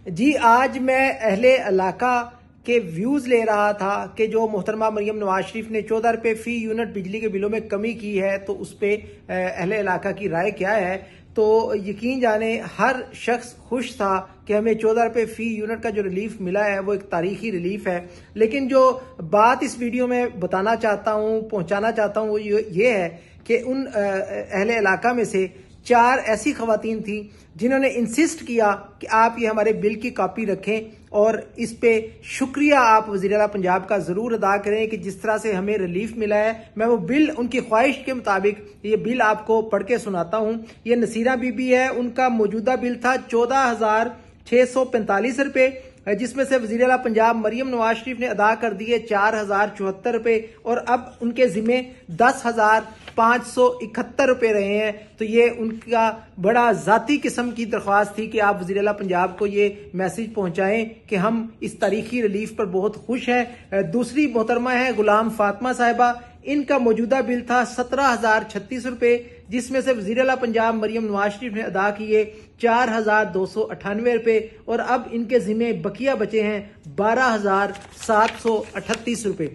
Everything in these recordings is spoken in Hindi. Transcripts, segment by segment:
जी आज मैं अहले इलाका के व्यूज ले रहा था कि जो मोहतरमा मरियम नवाज शरीफ ने 14 रुपये फी यूनिट बिजली के बिलों में कमी की है, तो उस पर अहले इलाका की राय क्या है। तो यकीन जाने हर शख्स खुश था कि हमें 14 रुपये फी यूनिट का जो रिलीफ मिला है वो एक तारीखी रिलीफ है। लेकिन जो बात इस वीडियो में बताना चाहता हूँ, पहुँचाना चाहता हूँ, वो ये है कि उन अहले इलाका में से 4 ऐसी खवातीन थी जिन्होंने इंसिस्ट किया कि आप ये हमारे बिल की कॉपी रखें और इस पे शुक्रिया आप वज़ीर आला पंजाब का ज़रूर अदा करें कि जिस तरह से हमें रिलीफ मिला है। मैं वो बिल उनकी ख्वाहिश के मुताबिक ये बिल आपको पढ़ के सुनाता हूँ। ये नसीरा बीबी है, उनका मौजूदा बिल था 14,645 रुपये, जिसमें से वज़ीर आला पंजाब मरियम नवाज शरीफ ने अदा कर दिए 4,074 रुपये और अब उनके ज़िम्मे 10,571 रुपये रहे हैं। तो ये उनका बड़ा ज़ाती किस्म की दरख्वास्त थी कि आप वज़ीर आला पंजाब को ये मैसेज पहुंचाएं कि हम इस तारीखी रिलीफ पर बहुत खुश हैं। दूसरी मोहतरमा है गुलाम फातिमा साहिबा, इनका मौजूदा बिल था 17,036 रुपये, जिसमें से वज़ीर आला पंजाब मरियम नवाज शरीफ ने अदा किए 4,298 रुपये और अब इनके जिम्मे बकिया बचे हैं 12,738 रुपये।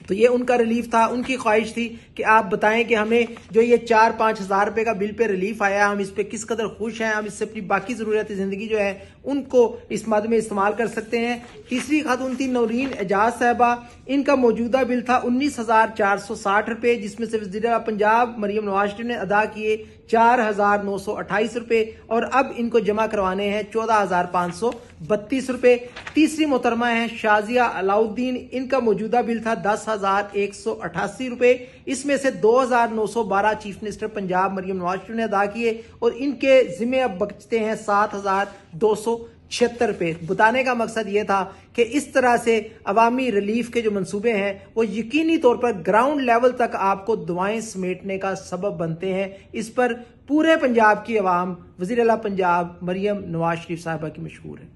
तो ये उनका रिलीफ था। उनकी ख्वाहिश थी कि आप बताएं कि हमें जो ये 4-5 हज़ार रुपये का बिल पे रिलीफ आया, हम इस पे किस कदर खुश हैं, हम इससे अपनी बाकी ज़रूरत जिंदगी जो है उनको इस मद में इस्तेमाल कर सकते हैं। तीसरी खातून थी नौरीन एजाज साहबा, इनका मौजूदा बिल था 19,460 रुपये, जिसमें से वज़ीर आला पंजाब मरियम नवाज शरीफ ने अदा किए 4,928 रुपये और अब इनको जमा करवाने हैं 14,532 रुपये। तीसरी मोहतरमा है शाजिया अलाउद्दीन, इनका मौजूदा बिल था 10,188 रुपये, इसमें से 2,912 चीफ मिनिस्टर पंजाब मरियम नवाज शरीफ ने अदा किए और इनके जिम्मे अब बचते हैं 7,276 रुपये। बताने का मकसद ये था कि इस तरह से अवामी रिलीफ के जो मंसूबे हैं वो यकीनी तौर पर ग्राउंड लेवल तक आपको दुआएं समेटने का सबब बनते हैं। इस पर पूरे पंजाब की अवाम वज़ीर आला पंजाब मरियम नवाज शरीफ साहिबा की मशहूर है।